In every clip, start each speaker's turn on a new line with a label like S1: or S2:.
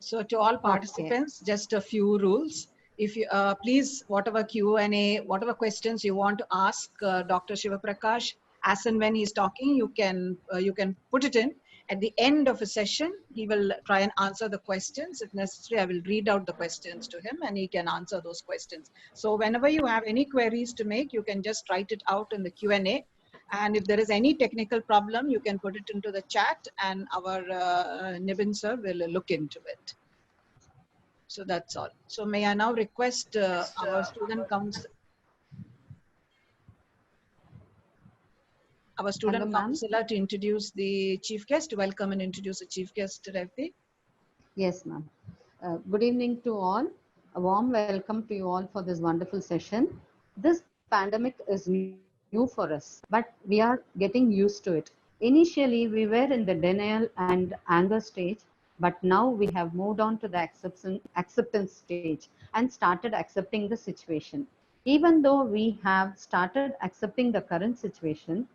S1: So to all
S2: Okay.
S1: participants, just a few rules. If you please, whatever Q&A, whatever questions you want to ask Dr. Shiva Prakash, as and when he's talking, you can put it in. At the end of a session, he will try and answer the questions. If necessary, I will read out the questions to him and he can answer those questions. So whenever you have any queries to make, you can just write it out in the Q&A. And if there is any technical problem, you can put it into the chat and our Nibin sir will look into it. So that's all. So may I now request our student counselor to introduce the chief guest. Welcome and introduce the chief guest, Revati.
S2: Yes, ma'am. Good evening to all. A warm welcome to you all for this wonderful session. This pandemic is new for us, but we are getting used to it. Initially, we were in the denial and anger stage, but now we have moved on to the acceptance stage and started accepting the situation. Even though we have started accepting the current situation,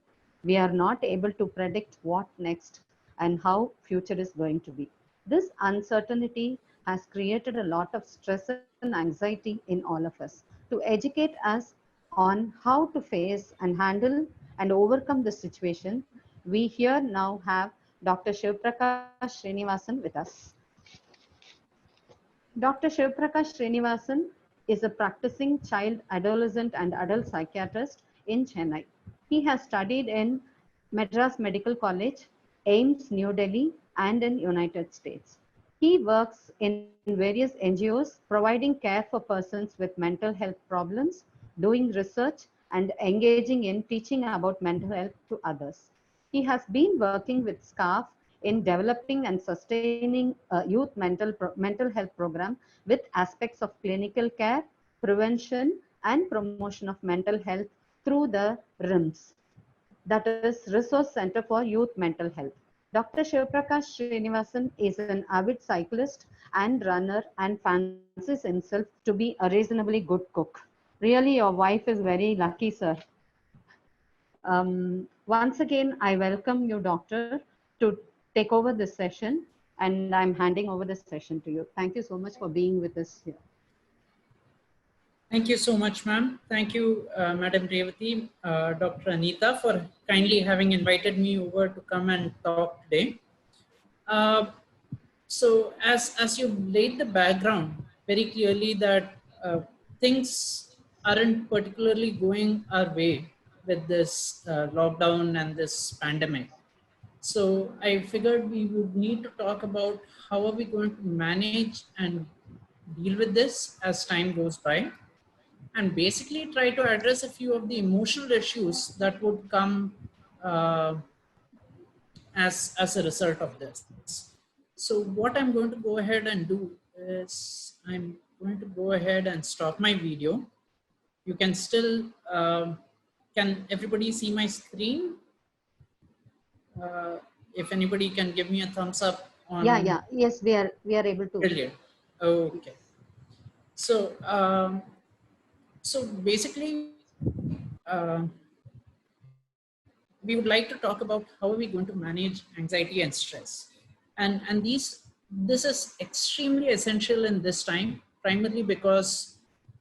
S2: we are not able to predict what next and how future is going to be. This uncertainty has created a lot of stress and anxiety in all of us. To educate us on how to face and handle and overcome this situation, we here now have Dr. Shiva Prakash Srinivasan with us. Dr. Shiva Prakash Srinivasan is a practicing child, adolescent, and adult psychiatrist in Chennai. He has studied in Madras Medical College, AIMS, New Delhi, and in United States. He works in various NGOs providing care for persons with mental health problems, doing research, and engaging in teaching about mental health to others. He has been working with SCARF in developing and sustaining a youth mental health program with aspects of clinical care, prevention, and promotion of mental health through the RIMS, that is Resource Center for Youth Mental Health. Dr. Shiva Prakash Srinivasan is an avid cyclist and runner and fancies himself to be a reasonably good cook. Really, your wife is very lucky, sir. Once again, I welcome you, Doctor, to take over this session, and I'm handing over the session to you. Thank you so much for being with us here.
S3: Thank you so much, ma'am. Thank you, Madam Revati, Dr. Anita, for kindly having invited me over to come and talk today. So as you laid the background very clearly that things aren't particularly going our way with this lockdown and this pandemic. So I figured we would need to talk about how are we going to manage and deal with this as time goes by, and basically try to address a few of the emotional issues that would come as a result of this. So what I'm going to go ahead and do is I'm going to go ahead and stop my video. You can still, can everybody see my screen? If anybody can give me a thumbs up on.
S2: Yes, we are able to.
S3: Brilliant. Okay. So, so basically, we would like to talk about how are we going to manage anxiety and stress. And this is extremely essential in this time, primarily because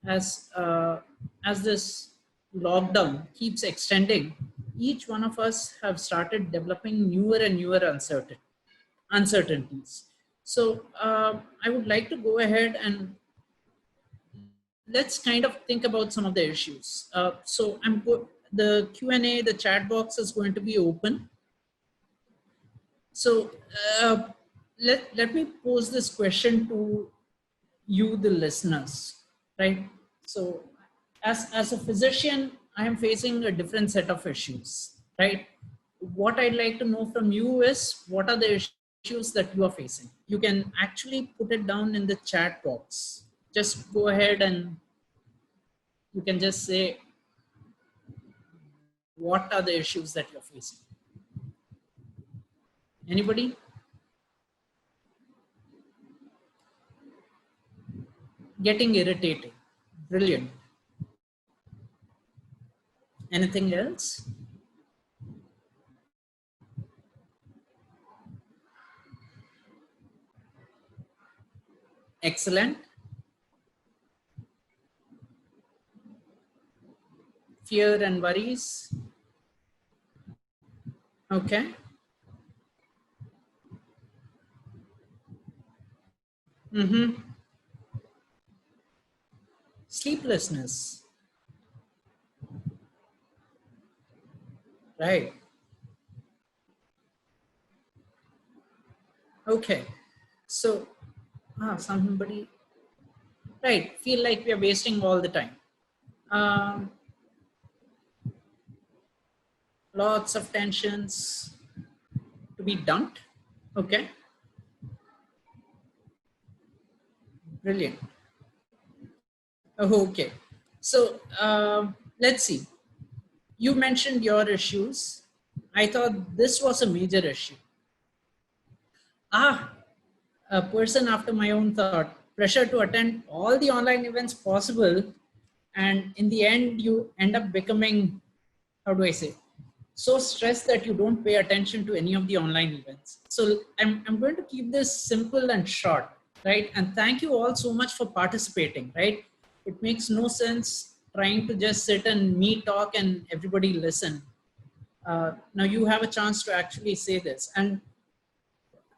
S3: as this lockdown keeps extending, each one of us have started developing newer and newer uncertainties. So I would like to go ahead and let's kind of think about some of the issues. So the Q&A, the chat box is going to be open. So let me pose this question to you, the listeners, right? So as a physician, I am facing a different set of issues, right? What I'd like to know from you is what are the issues that you are facing? You can actually put it down in the chat box. Just go ahead and you can just say, what are the issues that you're facing? Anybody? Getting irritated. Brilliant. Anything else? Excellent. Fear and worries. Okay. Mm-hmm. Sleeplessness. Right. Okay. So, somebody, right, feel like we are wasting all the time. Um, Lots of tensions to be dumped. Okay. Brilliant. Oh, okay. So, let's see. You mentioned your issues. I thought this was a major issue. A person after my own thought, pressure to attend all the online events possible, and in the end you end up becoming, how do I say, so stressed that you don't pay attention to any of the online events. So I'm going to keep this simple and short, right? And thank you all so much for participating, right? It makes no sense trying to just sit and me talk and everybody listen. Now you have a chance to actually say this. And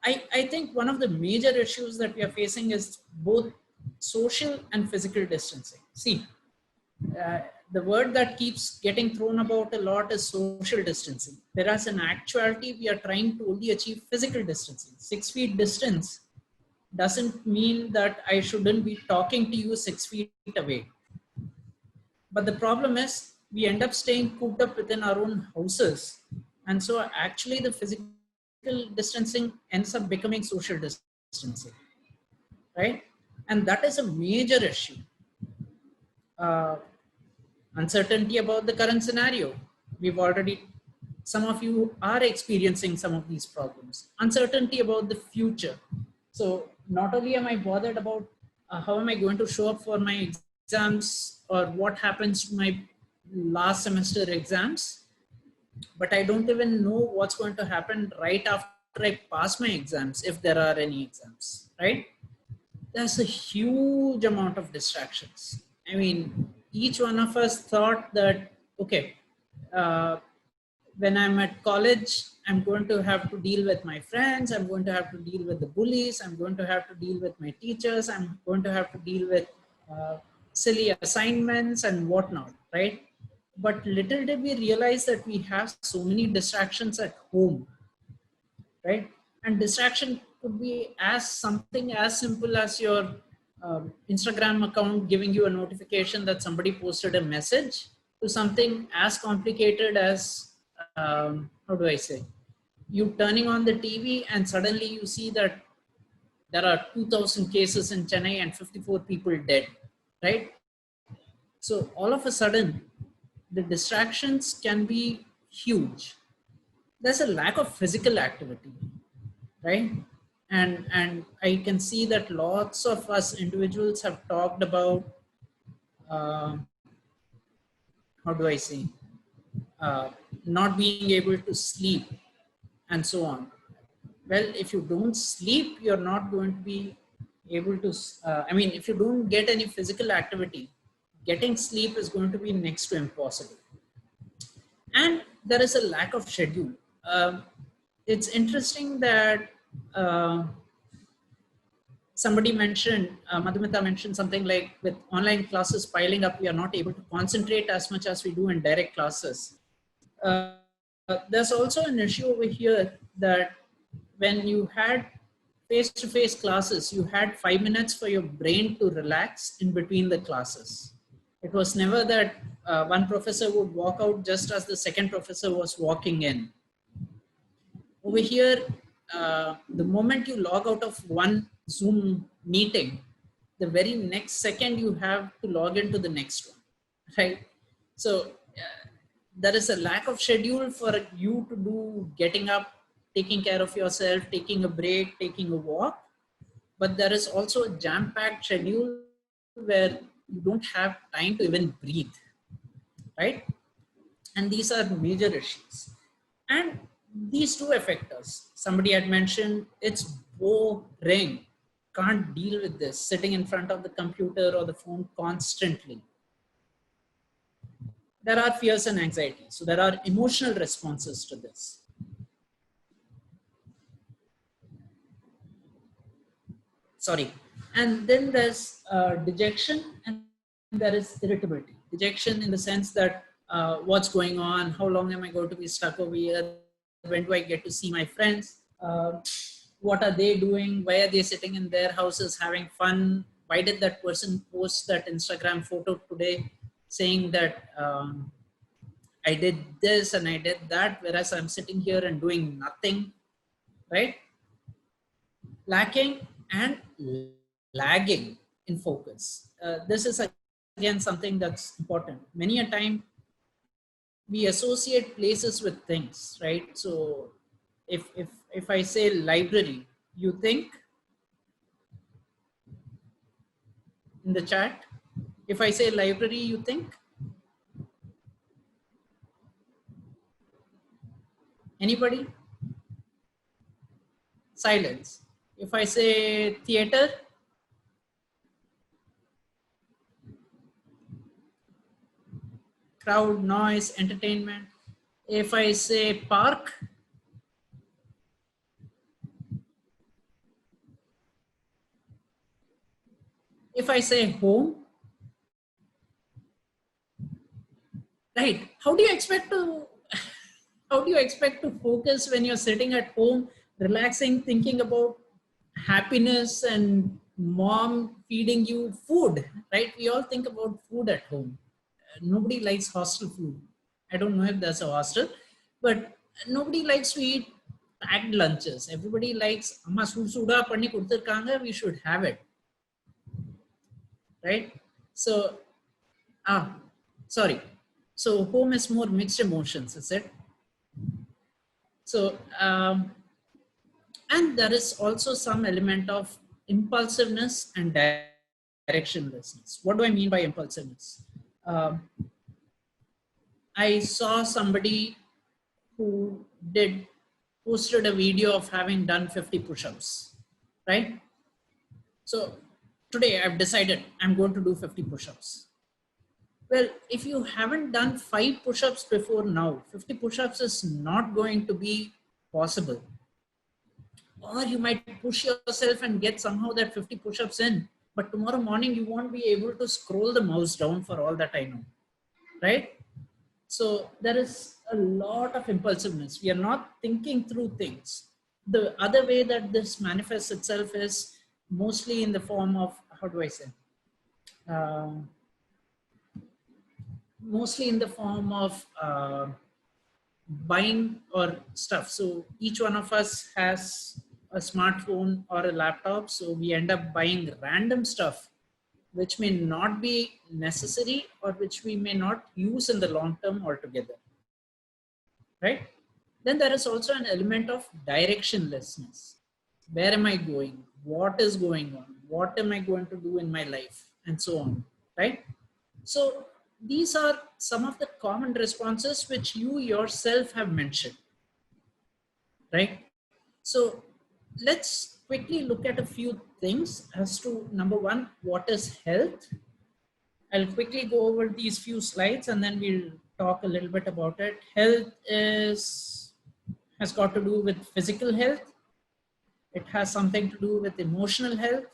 S3: I think one of the major issues that we are facing is both social and physical distancing. See, the word that keeps getting thrown about a lot is social distancing. Whereas in actuality, we are trying to only achieve physical distancing. 6 feet distance doesn't mean that I shouldn't be talking to you 6 feet away. But the problem is we end up staying cooped up within our own houses. And so actually the physical distancing ends up becoming social distancing, right? And that is a major issue. Uncertainty about the current scenario. Some of you are experiencing some of these problems. Uncertainty about the future. So not only am I bothered about how am I going to show up for my exams or what happens to my last semester exams, but I don't even know what's going to happen right after I pass my exams, if there are any exams, right? There's a huge amount of distractions. I mean, each one of us thought that, okay, when I'm at college, I'm going to have to deal with my friends, I'm going to have to deal with the bullies, I'm going to have to deal with my teachers, I'm going to have to deal with silly assignments and whatnot, right? But little did we realize that we have so many distractions at home, right? And distraction could be as something as simple as your Instagram account giving you a notification that somebody posted a message, to something as complicated as, how do I say, you turning on the TV and suddenly you see that there are 2,000 cases in Chennai and 54 people dead, right? So all of a sudden, the distractions can be huge. There's a lack of physical activity, right? And I can see that lots of us individuals have talked about, how do I say, uh, not being able to sleep and so on. Well, if you don't sleep, you're not going to be able to, I mean, if you don't get any physical activity, getting sleep is going to be next to impossible. And there is a lack of schedule. It's interesting that somebody mentioned, Madhumita mentioned something like, with online classes piling up, we are not able to concentrate as much as we do in direct classes. There's also an issue over here that when you had face-to-face classes, you had 5 minutes for your brain to relax in between the classes. It was never that one professor would walk out just as the second professor was walking in. Over here, the moment you log out of one Zoom meeting, the very next second you have to log into the next one, right? So there is a lack of schedule for you to do getting up, taking care of yourself, taking a break, taking a walk. But there is also a jam-packed schedule where you don't have time to even breathe, right? And these are major issues. And these two affect us. Somebody had mentioned it's boring. can't deal with this, sitting in front of the computer or the phone constantly. There are fears and anxieties. So there are emotional responses to this. Sorry. And then there's dejection and there is irritability. Dejection in the sense that what's going on? How long am I going to be stuck over here? When do I get to see my friends? What are they doing? Why are they sitting in their houses having fun? Why did that person post that Instagram photo today saying that I did this and I did that, whereas I'm sitting here and doing nothing, right? Lacking and lagging in focus. This is again something that's important. Many a time we associate places with things, right? So if I say library, you think in the chat, if I say library, you think? Anybody? Silence. If I say theater, crowd, noise, entertainment. If I say park, if I say home, right? How do you expect to focus when you're sitting at home, relaxing, thinking about happiness and mom feeding you food, right? We all think about food at home. Nobody likes hostel food. I don't know if there's a hostel, but nobody likes to eat packed lunches. Everybody likes, amma suda panni kuduthirukanga, we should have it, right? So, sorry. So home is more mixed emotions, is it? So, and there is also some element of impulsiveness and directionlessness. What do I mean by impulsiveness? I saw somebody who posted a video of having done 50 push-ups, right? So today I've decided I'm going to do 50 push-ups. Well, if you haven't done 5 push-ups before now, 50 push-ups is not going to be possible. Or you might push yourself and get somehow that 50 push-ups in, but tomorrow morning you won't be able to scroll the mouse down for all that I know, right? So there is a lot of impulsiveness. We are not thinking through things. The other way that this manifests itself is mostly in the form of, how do I say? Mostly in the form of buying or stuff. So each one of us has a smartphone or a laptop. So we end up buying random stuff which may not be necessary or which we may not use in the long term altogether, right? Then there is also an element of directionlessness. Where am I going? What is going on? What am I going to do in my life? And so on, right? So these are some of the common responses which you yourself have mentioned, right? So let's quickly look at a few things as to, number one, what is health? I'll quickly go over these few slides and then we'll talk a little bit about it. Health has got to do with physical health. It has something to do with emotional health,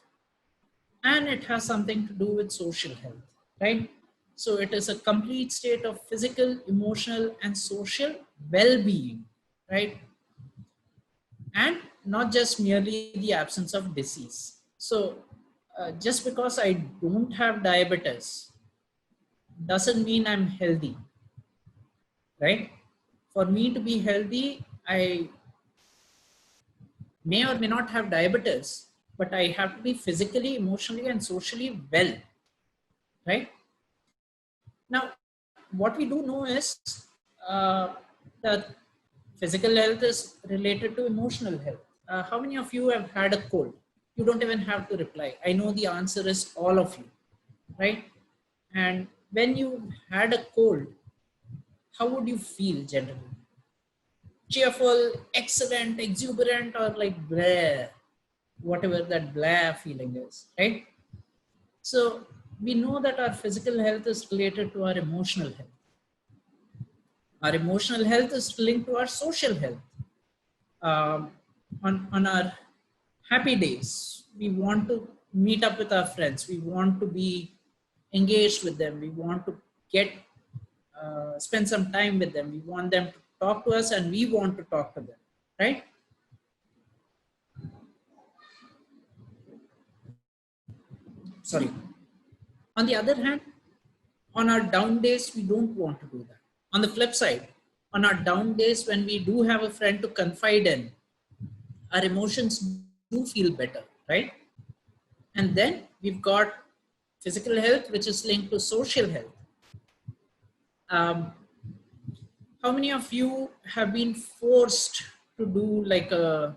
S3: and it has something to do with social health, right? So it is a complete state of physical, emotional, and social well-being, right? And not just merely the absence of disease. So just because I don't have diabetes doesn't mean I'm healthy, right? For me to be healthy, I may or may not have diabetes, but I have to be physically, emotionally, and socially well, right? Now, what we do know is that physical health is related to emotional health. How many of you have had a cold? You don't even have to reply. I know the answer is all of you, right? And when you had a cold, how would you feel generally? Cheerful, excellent, exuberant, or like bleh? whatever that blah feeling is, right? So we know that our physical health is related to our emotional health. Our emotional health is linked to our social health. On our happy days, we want to meet up with our friends. We want to be engaged with them. We want to spend some time with them. We want them to talk to us, and we want to talk to them, right? Sorry. On the other hand, on our down days, we don't want to do that. On the flip side, on our down days, when we do have a friend to confide in, our emotions do feel better, right? And then we've got physical health, which is linked to social health. How many of you have been forced to do like or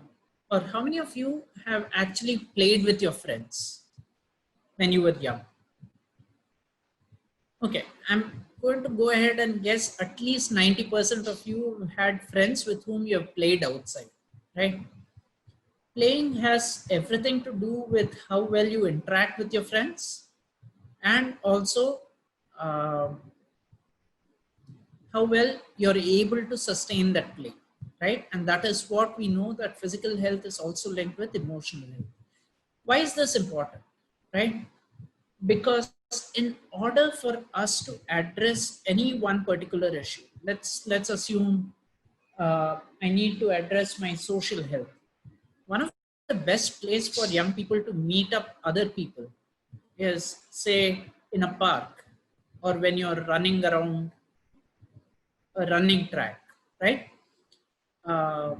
S3: how many of you have actually played with your friends when you were young? Okay, I'm going to go ahead and guess at least 90% of you had friends with whom you have played outside, right? Playing has everything to do with how well you interact with your friends, and also how well you're able to sustain that play, right? And that is what we know, that physical health is also linked with emotional health. Why is this important, right? Because in order for us to address any one particular issue, let's assume I need to address my social health. One of the best place for young people to meet up other people is, say, in a park, or when you're running around a running track, right? Uh,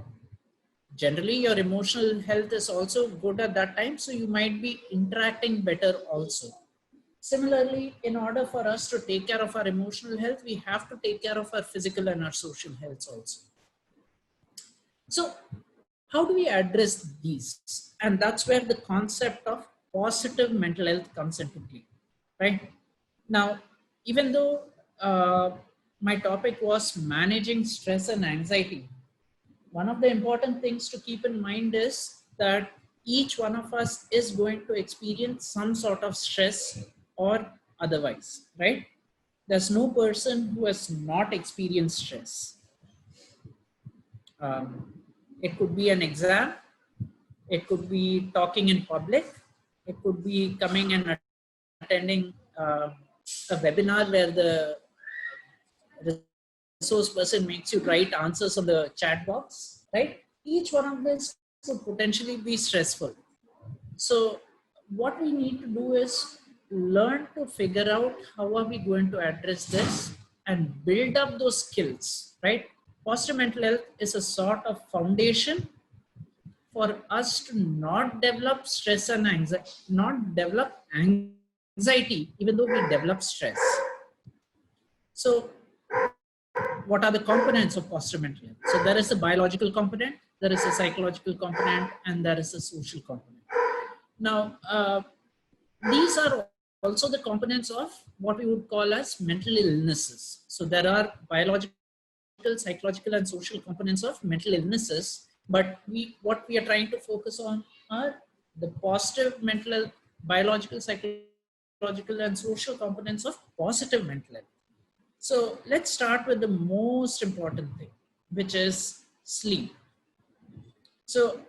S3: Generally, your emotional health is also good at that time, so you might be interacting better also. Similarly, in order for us to take care of our emotional health, we have to take care of our physical and our social health also. So how do we address these? And that's where the concept of positive mental health comes into play, right? Now, even though my topic was managing stress and anxiety, one of the important things to keep in mind is that each one of us is going to experience some sort of stress or otherwise, right? There's no person who has not experienced stress. It could be an exam, it could be talking in public, it could be coming and attending a webinar where the resource person makes you write answers on the chat box, right? Each one of this could potentially be stressful. So what we need to do is learn to figure out how are we going to address this and build up those skills, right? Positive mental health is a sort of foundation for us to not develop stress and anxiety, not develop anxiety, even though we develop stress. So what are the components of positive mental health? So there is a biological component, there is a psychological component, and there is a social component. Now, these are also the components of what we would call as mental illnesses. So there are biological, psychological, and social components of mental illnesses, but what we are trying to focus on are the positive mental health, biological, psychological, and social components of positive mental health. So let's start with the most important thing, which is sleep. So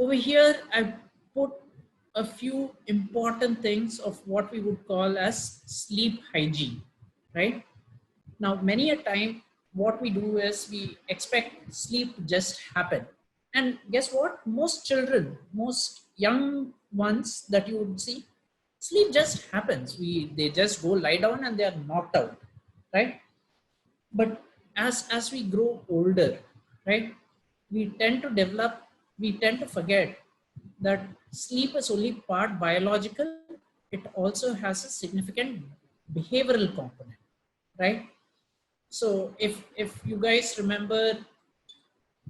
S3: over here, I've put a few important things of what we would call as sleep hygiene, right? Now, many a time, what we do is we expect sleep to just happen. And guess what? Most children, most young ones that you would see, sleep just happens. They just go lie down and they are knocked out, right? But as we grow older, right, we tend to forget that sleep is only part biological. It also has a significant behavioral component, right? So if you guys remember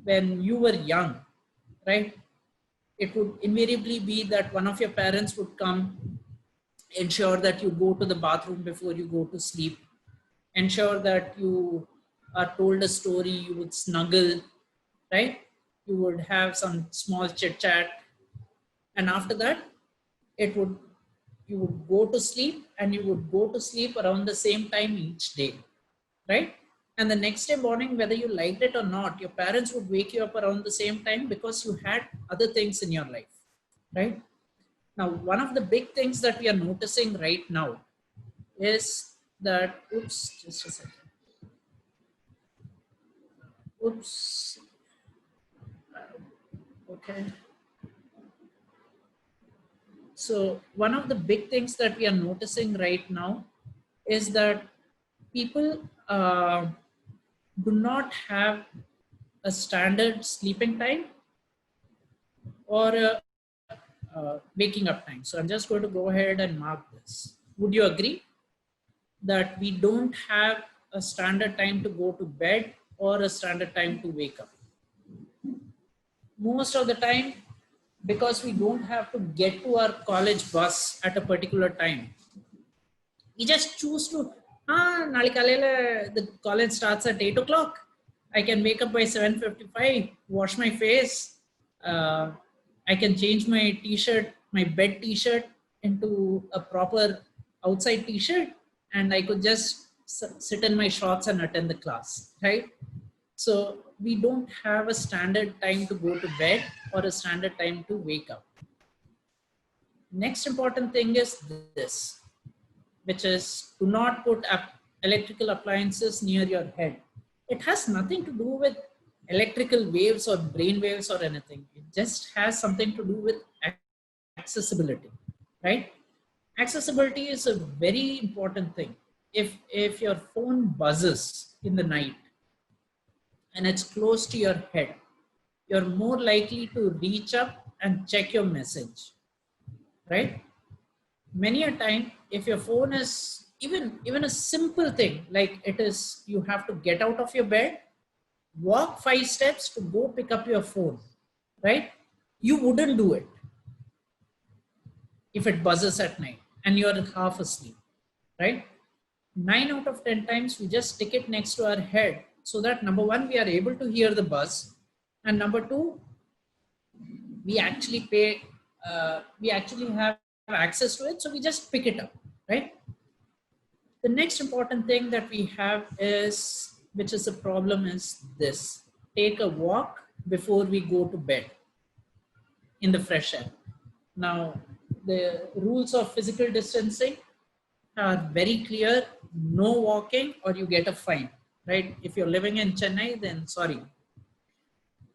S3: when you were young, right, it would invariably be that one of your parents would come, ensure that you go to the bathroom before you go to sleep, ensure that you are told a story, you would snuggle, right? You would have some small chit chat, And after that, you would go to sleep, and you would go to sleep around the same time each day, right? And the next day morning, whether you liked it or not, your parents would wake you up around the same time because you had other things in your life, right? Now, one of the big things that we are noticing right now is that, oops, just a second. Oops. Okay. So one of the big things that we are noticing right now is that people do not have a standard sleeping time or a waking up time. So I'm just going to go ahead and mark this. Would you agree that we don't have a standard time to go to bed or a standard time to wake up? Most of the time, because we don't have to get to our college bus at a particular time, we just choose to, the college starts at 8 o'clock. I can wake up by 7:55, wash my face. I can change my t-shirt, my bed t-shirt into a proper outside t-shirt, and I could just sit in my shorts and attend the class, right? So we don't have a standard time to go to bed or a standard time to wake up. Next important thing is this, which is do not put electrical appliances near your head. It has nothing to do with electrical waves or brain waves or anything. It just has something to do with accessibility, right? Accessibility is a very important thing. If your phone buzzes in the night and it's close to your head, you're more likely to reach up and check your message, right? Many a time, if your phone is even a simple thing, like it is, you have to get out of your bed, walk 5 steps to go pick up your phone, right? You wouldn't do it if it buzzes at night and you're half asleep, right? 9 out of 10 times we just stick it next to our head so that number one, we are able to hear the buzz, and number two, we actually have access to it, so we just pick it up, right? The next important thing that we have is, which is a problem, is this: take a walk before we go to bed in the fresh air. Now, the rules of physical distancing are very clear: no walking or you get a fine, right? If you're living in Chennai, then sorry.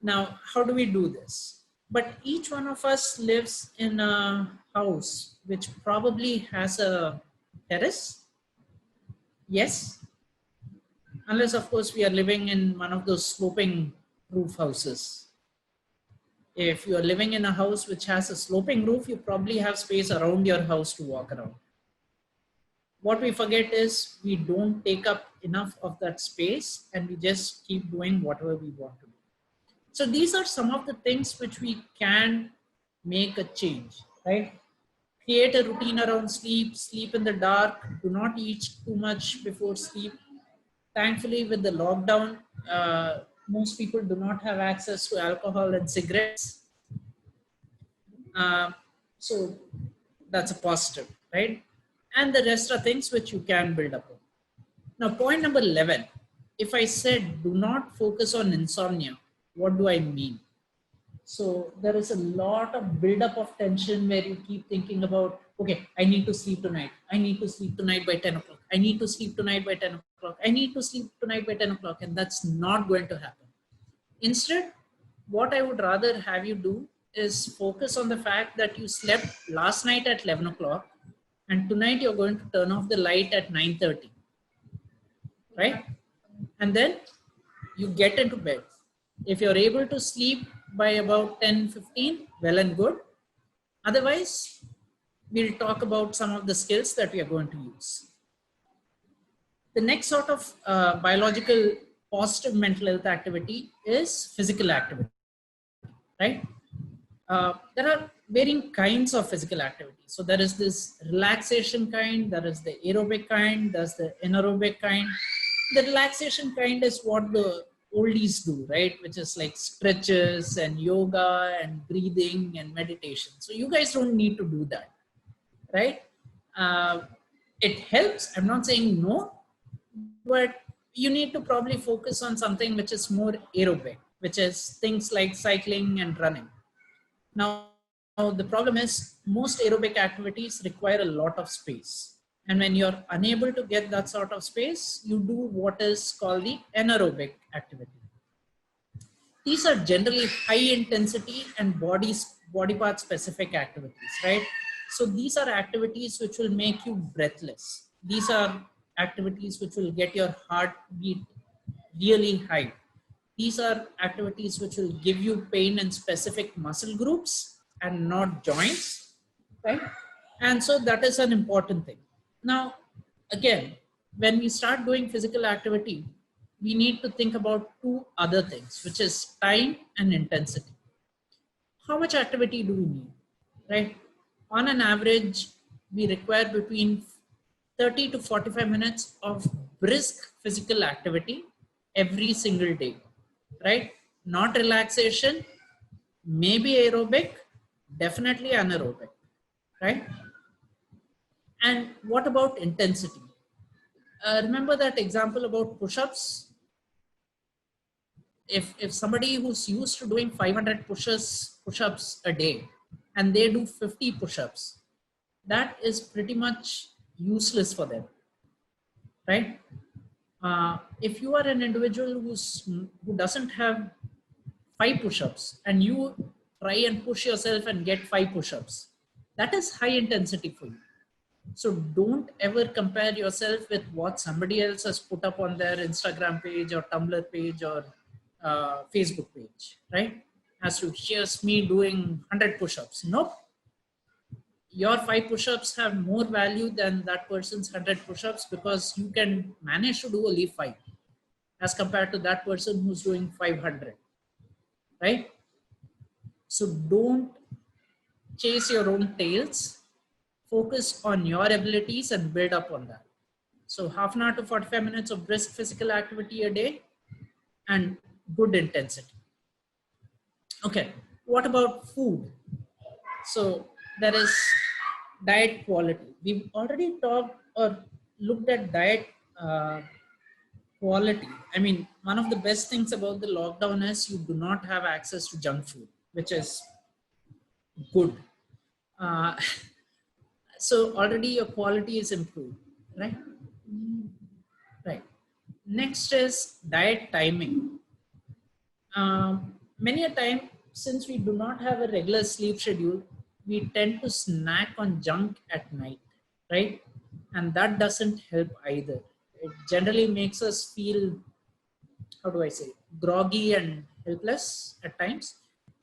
S3: Now, how do we do this? But each one of us lives in a house which probably has a terrace. Yes, unless of course we are living in one of those sloping roof houses. If you are living in a house which has a sloping roof, you probably have space around your house to walk around. What we forget is we don't take up enough of that space and we just keep doing whatever we want to do. So these are some of the things which we can make a change, right? Create a routine around sleep, sleep in the dark, do not eat too much before sleep. Thankfully, with the lockdown, most people do not have access to alcohol and cigarettes. So that's a positive, right? And the rest are things which you can build upon. Now, point number 11, if I said do not focus on insomnia, what do I mean? So there is a lot of buildup of tension where you keep thinking about, okay, I need to sleep tonight. I need to sleep tonight by 10 o'clock. I need to sleep tonight by 10 o'clock. I need to sleep tonight by 10 o'clock. And that's not going to happen. Instead, what I would rather have you do is focus on the fact that you slept last night at 11 o'clock and tonight you're going to turn off the light at 9:30, right? And then you get into bed. If you're able to sleep by about 10:15, well and good. Otherwise, we'll talk about some of the skills that we are going to use. The next sort of biological positive mental health activity is physical activity, right? There are varying kinds of physical activity. So there is this relaxation kind, there is the aerobic kind, there's the anaerobic kind. The relaxation kind is what oldies do, right? Which is like stretches and yoga and breathing and meditation. So you guys don't need to do that, right? It helps. I'm not saying no, but you need to probably focus on something which is more aerobic, which is things like cycling and running. Now, the problem is most aerobic activities require a lot of space. And when you're unable to get that sort of space, you do what is called the anaerobic activity. These are generally high intensity and body part specific activities, right? So these are activities which will make you breathless. These are activities which will get your heartbeat really high. These are activities which will give you pain in specific muscle groups and not joints, right? And so that is an important thing. Now, again, when we start doing physical activity, we need to think about two other things, which is time and intensity. How much activity do we need, right? On an average, we require between 30 to 45 minutes of brisk physical activity every single day, right? Not relaxation, maybe aerobic, definitely anaerobic, right? And what about intensity? Remember that example about push-ups? If somebody who's used to doing 500 push-ups a day and they do 50 push-ups, that is pretty much useless for them, right? If you are an individual who doesn't have 5 push-ups and you try and push yourself and get 5 push-ups, that is high intensity for you. So don't ever compare yourself with what somebody else has put up on their Instagram page or Tumblr page or Facebook page, right? As to here's me doing 100 push-ups. Nope. Your 5 push-ups have more value than that person's 100 push-ups because you can manage to do only 5 as compared to that person who's doing 500, right? So don't chase your own tails. Focus on your abilities and build up on that. So half an hour to 45 minutes of brisk physical activity a day and good intensity. Okay, what about food? So there is diet quality. We've already talked or looked at diet quality. I mean, one of the best things about the lockdown is you do not have access to junk food, which is good. So already your quality is improved, right? Right. Next is diet timing. Many a time, since we do not have a regular sleep schedule, we tend to snack on junk at night, right? And that doesn't help either. It generally makes us feel, how do I say, groggy and helpless at times.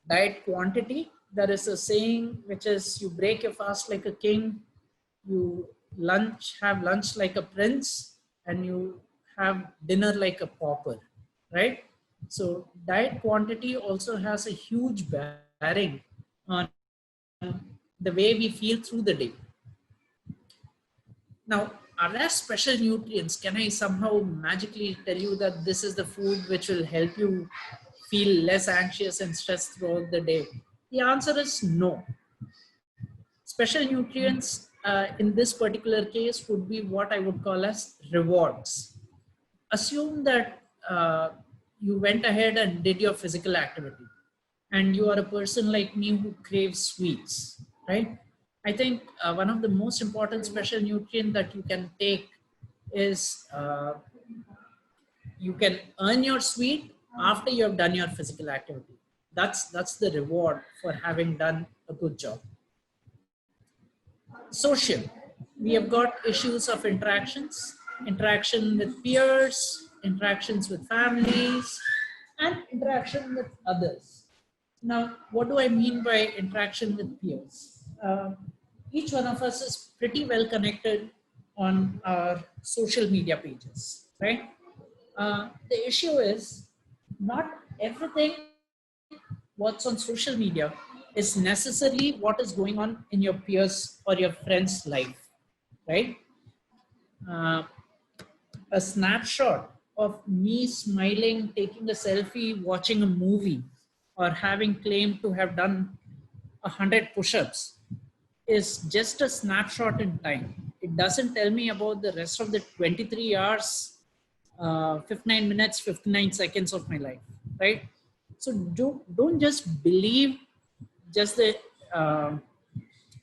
S3: Diet quantity, there is a saying which is you break your fast like a king, you have lunch like a prince, and you have dinner like a pauper, right? So diet quantity also has a huge bearing on the way we feel through the day. Now, are there special nutrients? Can I somehow magically tell you that this is the food which will help you feel less anxious and stressed throughout the day? The answer is no. Special nutrients in this particular case would be what I would call as rewards. Assume that you went ahead and did your physical activity and you are a person like me who craves sweets, right? I think one of the most important special nutrient that you can take is you can earn your sweet after you have done your physical activity. That's the reward for having done a good job. Social. We have got issues of interactions, interaction with peers, interactions with families, and interaction with others. Now, what do I mean by interaction with peers? Each one of us is pretty well connected on our social media pages, right? The issue is not everything what's on social media is necessarily what is going on in your peers or your friend's life, right? A snapshot of me smiling, taking a selfie, watching a movie, or having claimed to have done 100 push-ups is just a snapshot in time. It doesn't tell me about the rest of the 23 hours, 59 minutes, 59 seconds of my life, right? So don't just believe just the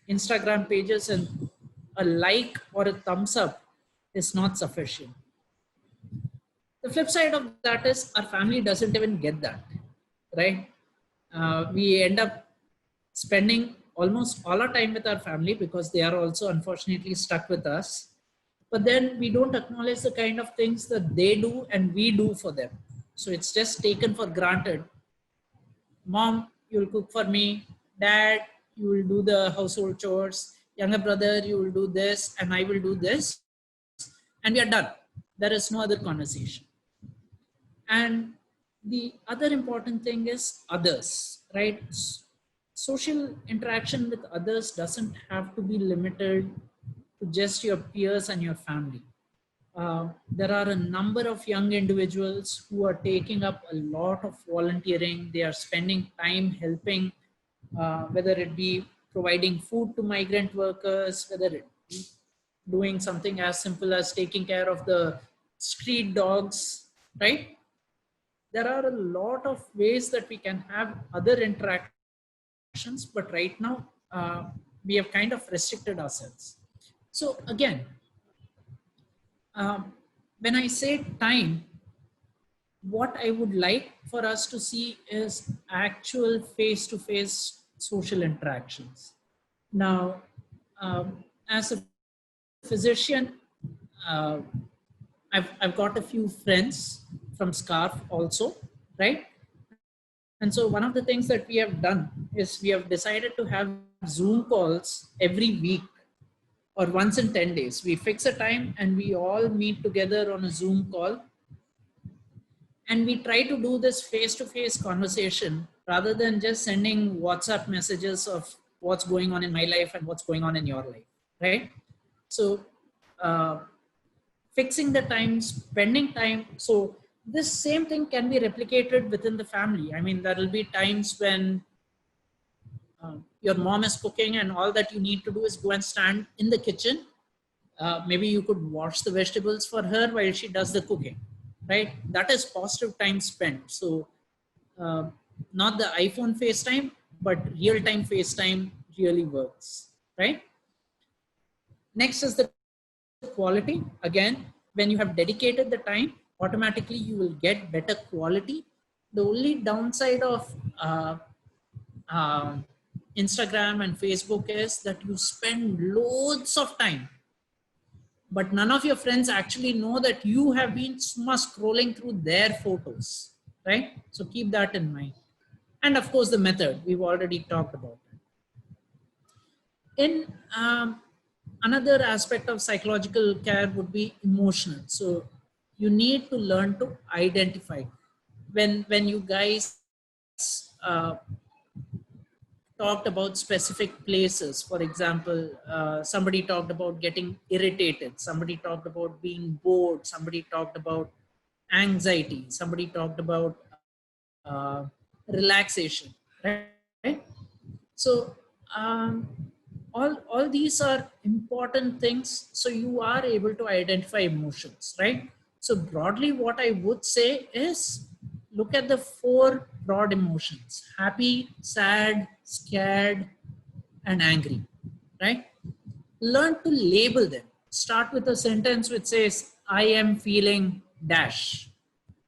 S3: Instagram pages and a like or a thumbs up is not sufficient. The flip side of that is our family doesn't even get that, right? We end up spending almost all our time with our family because they are also unfortunately stuck with us. But then we don't acknowledge the kind of things that they do and we do for them. So it's just taken for granted. Mom, you'll cook for me. Dad, you will do the household chores. Younger brother, you will do this and I will do this. And we are done. There is no other conversation. And the other important thing is others, right? Social interaction with others doesn't have to be limited to just your peers and your family. There are a number of young individuals who are taking up a lot of volunteering. They are spending time helping, whether it be providing food to migrant workers, whether it be doing something as simple as taking care of the street dogs, right? There are a lot of ways that we can have other interactions, but right now we have kind of restricted ourselves. So again, when I say time, what I would like for us to see is actual face-to-face social interactions. Now, as a physician, I've got a few friends from SCARF also, right? And so one of the things that we have done is we have decided to have Zoom calls every week or once in 10 days. We fix a time and we all meet together on a Zoom call. And we try to do this face-to-face conversation rather than just sending WhatsApp messages of what's going on in my life and what's going on in your life, right? So fixing the time, spending time. So this same thing can be replicated within the family. I mean, there will be times when your mom is cooking and all that you need to do is go and stand in the kitchen. Maybe you could wash the vegetables for her while she does the cooking, right? That is positive time spent. So not the iPhone FaceTime, but real-time FaceTime really works, right? Next is the quality. Again, when you have dedicated the time, automatically you will get better quality. The only downside of Instagram and Facebook is that you spend loads of time, but none of your friends actually know that you have been scrolling through their photos, right? So keep that in mind. And of course, the method, we've already talked about it. In another aspect of psychological care would be emotional. So you need to learn to identify. When you guys talked about specific places, for example, somebody talked about getting irritated, somebody talked about being bored, somebody talked about anxiety, somebody talked about relaxation, right? So all these are important things, so you are able to identify emotions, right? So broadly what I would say is look at the 4 broad emotions: happy, sad, scared, and angry, right? Learn to label them. Start with a sentence which says, I am feeling dash,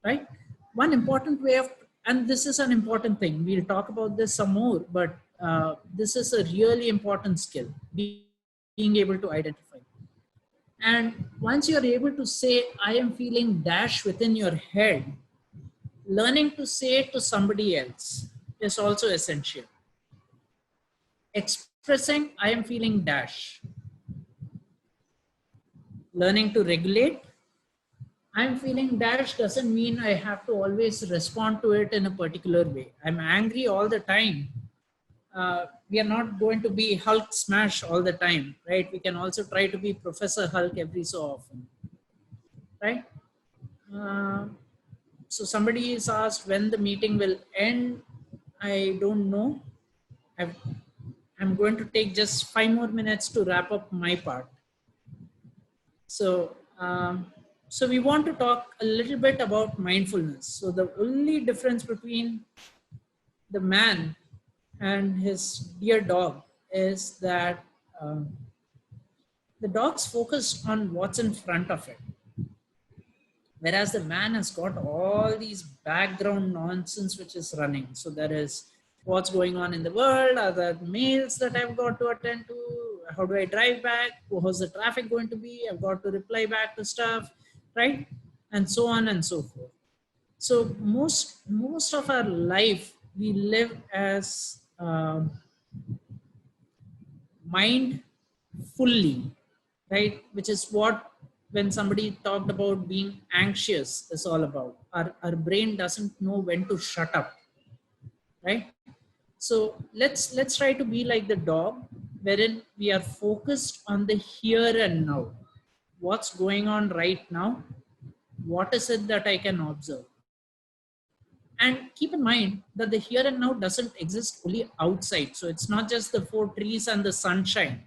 S3: right? One important way of, and this is an important thing, we'll talk about this some more, but this is a really important skill, being able to identify. And once you're able to say, I am feeling dash within your head, learning to say it to somebody else is also essential. Expressing, I am feeling dash. Learning to regulate, I'm feeling dash doesn't mean I have to always respond to it in a particular way. I'm angry all the time. We are not going to be Hulk smash all the time, right? We can also try to be Professor Hulk every so often, right? So somebody is asked when the meeting will end. I don't know. I'm going to take just 5 more minutes to wrap up my part. So, so we want to talk a little bit about mindfulness. So the only difference between the man and his dear dog is that the dog's focused on what's in front of it, whereas the man has got all these background nonsense which is running. So there is what's going on in the world, are there mails that I've got to attend to, how do I drive back, how's the traffic going to be, I've got to reply back to stuff, right? And so on and so forth. So most of our life we live as mind fully, right? Which is what, when somebody talked about being anxious, is all about. Our brain doesn't know when to shut up, right? So let's try to be like the dog, wherein we are focused on the here and now. What's going on right now? What is it that I can observe? And keep in mind that the here and now doesn't exist only outside. So it's not just the 4 trees and the sunshine.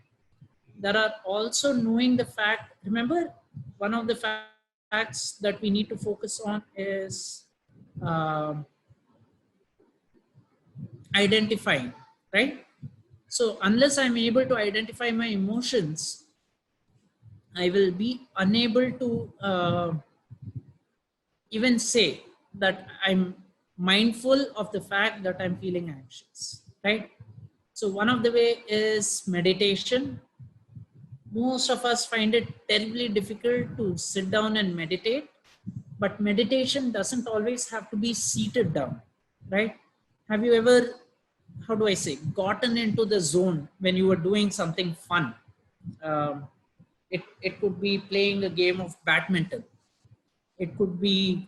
S3: There are also knowing the fact, remember, one of the facts that we need to focus on is identifying, right? So unless I'm able to identify my emotions, I will be unable to even say that I'm mindful of the fact that I'm feeling anxious, right? So one of the way is meditation. Most of us find it terribly difficult to sit down and meditate, but meditation doesn't always have to be seated down, right? Have you ever, how do I say, gotten into the zone when you were doing something fun? It could be playing a game of badminton. It could be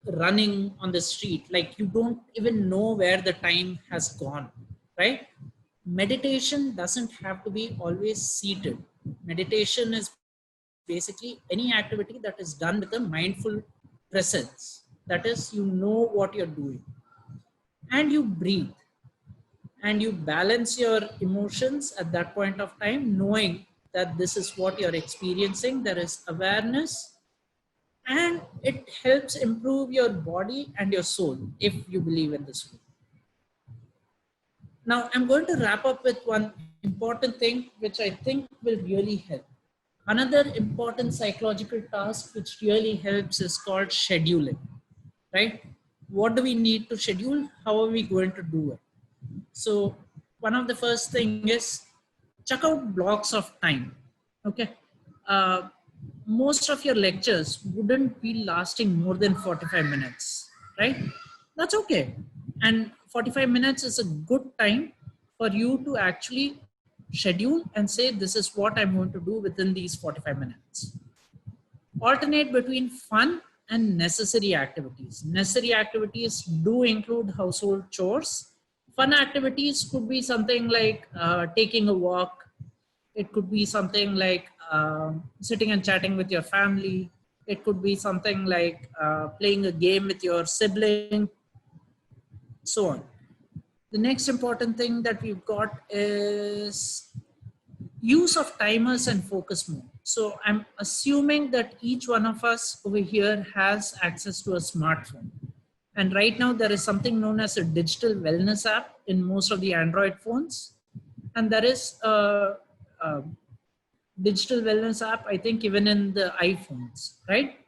S3: running on the street, like you don't even know where the time has gone, right? Meditation doesn't have to be always seated. Meditation is basically any activity that is done with a mindful presence. That is, you know what you're doing and you breathe and you balance your emotions at that point of time, knowing that this is what you're experiencing. There is awareness, and it helps improve your body and your soul if you believe in this way. Now, I'm going to wrap up with one important thing which I think will really help. Another important psychological task which really helps is called scheduling, right? What do we need to schedule? How are we going to do it? So one of the first thing is check out blocks of time, okay? Most of your lectures wouldn't be lasting more than 45 minutes, right? That's okay. And 45 minutes is a good time for you to actually schedule and say, this is what I'm going to do within these 45 minutes. Alternate between fun and necessary activities. Necessary activities do include household chores. Fun activities could be something like taking a walk. It could be something like sitting and chatting with your family. It could be something like playing a game with your sibling, so on. The next important thing that we've got is use of timers and focus mode. So I'm assuming that each one of us over here has access to a smartphone. And right now there is something known as a digital wellness app in most of the Android phones. And there is a digital wellness app, I think, even in the iPhones, right?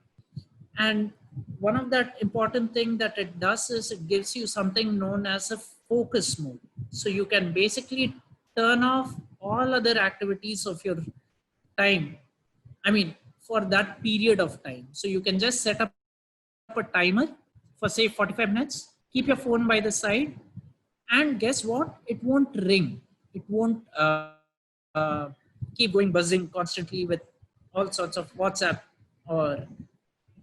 S3: And one of that important thing that it does is it gives you something known as a focus mode. So you can basically turn off all other activities of your time. I mean, for that period of time. So you can just set up a timer for say 45 minutes, keep your phone by the side, and guess what? It won't ring. It won't keep going buzzing constantly with all sorts of WhatsApp or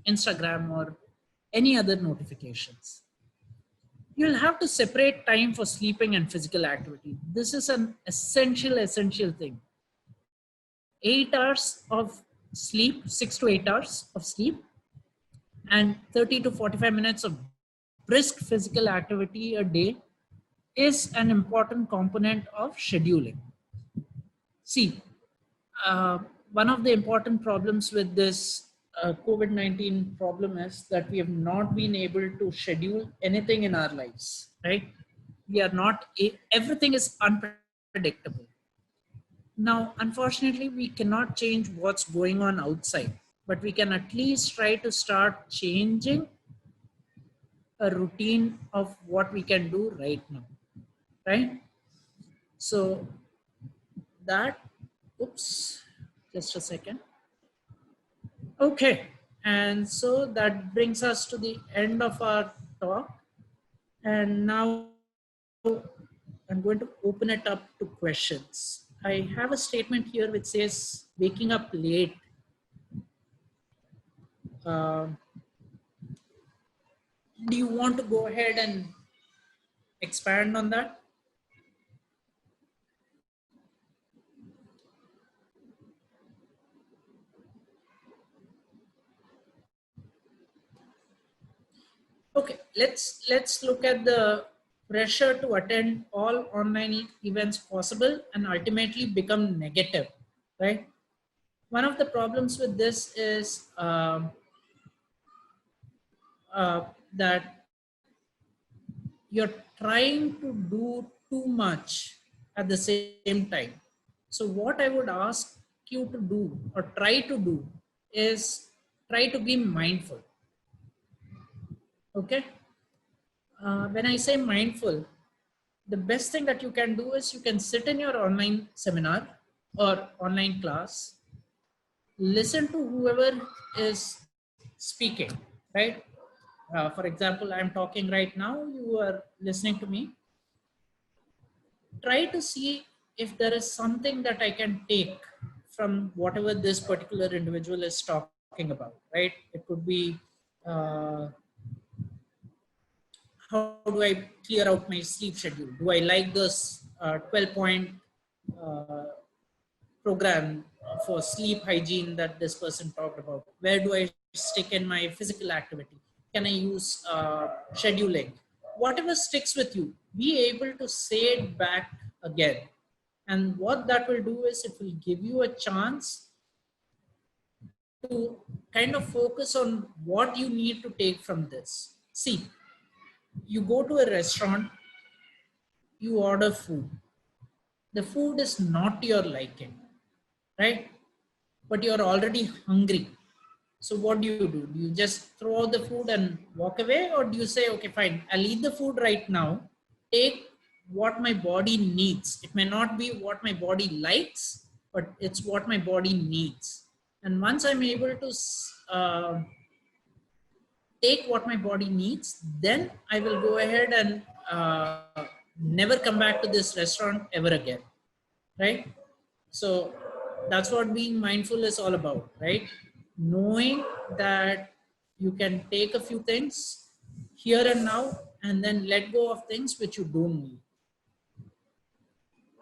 S3: Instagram or any other notifications. You'll have to separate time for sleeping and physical activity. This is an essential thing. 8 hours of sleep, 6 to 8 hours of sleep, and 30 to 45 minutes of brisk physical activity a day is an important component of scheduling. See, uh, one of the important problems with this COVID-19 problem is that we have not been able to schedule anything in our lives, right? We are not, everything is unpredictable. Now, unfortunately, we cannot change what's going on outside, but we can at least try to start changing a routine of what we can do right now, right? So that, oops, just a second. Okay, and so that brings us to the end of our talk. And now I'm going to open it up to questions. I have a statement here which says waking up late. Um, do you want to go ahead and expand on that? Okay, let's look at the pressure to attend all online events possible and ultimately become negative, right? One of the problems with this is that you're trying to do too much at the same time. So what I would ask you to do or try to do is try to be mindful. Okay. When I say mindful, the best thing that you can do is you can sit in your online seminar or online class, listen to whoever is speaking, right? For example, I'm talking right now, you are listening to me. Try to see if there is something that I can take from whatever this particular individual is talking about, right? It could be uh, how do I clear out my sleep schedule? Do I like this 12-point uh, program for sleep hygiene that this person talked about? Where do I stick in my physical activity? Can I use scheduling? Whatever sticks with you, be able to say it back again. And what that will do is it will give you a chance to kind of focus on what you need to take from this. See, you go to a restaurant, you order food. The food is not to your liking, right? But you're already hungry. So what do? Do you just throw out the food and walk away? Or do you say, okay, fine, I'll eat the food right now, take what my body needs. It may not be what my body likes, but it's what my body needs. And once I'm able to take what my body needs, then I will go ahead and never come back to this restaurant ever again, right? So that's what being mindful is all about, right? Knowing that you can take a few things here and now and then let go of things which you don't need.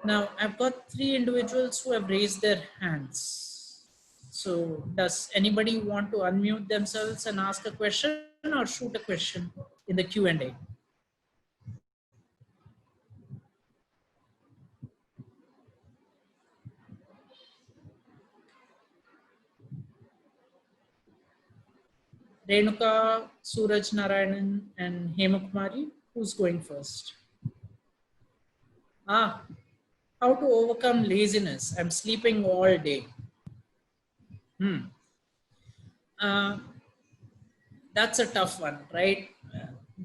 S3: Now, I've got 3 individuals who have raised their hands. So does anybody want to unmute themselves and ask a question or shoot a question in the Q&A? Renuka, Suraj Narayanan, and Hemakumari, who's going first? How to overcome laziness? I'm sleeping all day. Uh, that's a tough one, right?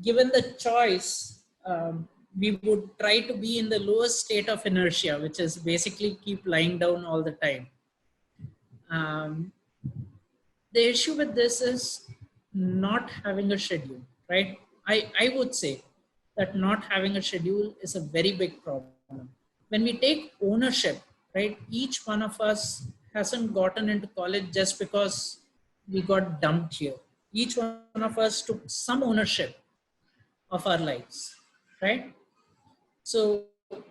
S3: Given the choice, we would try to be in the lowest state of inertia, which is basically keep lying down all the time. The issue with this is not having a schedule, right? I would say that not having a schedule is a very big problem. When we take ownership, right, each one of us hasn't gotten into college just because we got dumped here. Each one of us took some ownership of our lives, right? So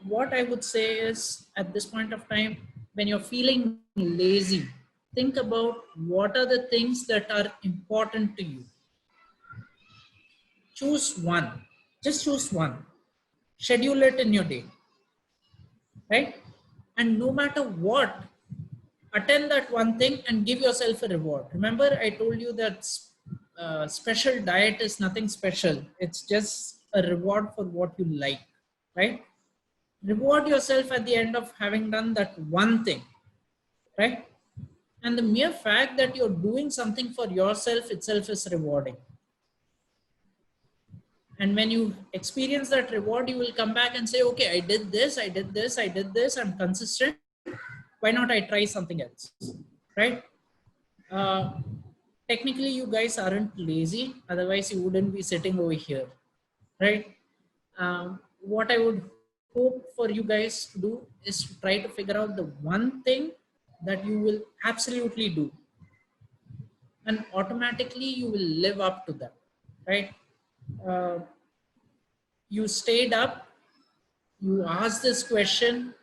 S3: what I would say is at this point of time, when you're feeling lazy, think about what are the things that are important to you. Choose one. Just choose one. Schedule it in your day. Right? And no matter what, attend that one thing and give yourself a reward. Remember, I told you that special diet is nothing special. It's just a reward for what you like, right? Reward yourself at the end of having done that one thing, right? And the mere fact that you're doing something for yourself itself is rewarding. And when you experience that reward, you will come back and say, okay, I did this, I did this, I did this, I'm consistent. Why not I try something else, right? Technically, you guys aren't lazy. Otherwise, you wouldn't be sitting over here, right? What I would hope for you guys to do is to try to figure out the one thing that you will absolutely do. And automatically, you will live up to that, right? You stayed up, you asked this question.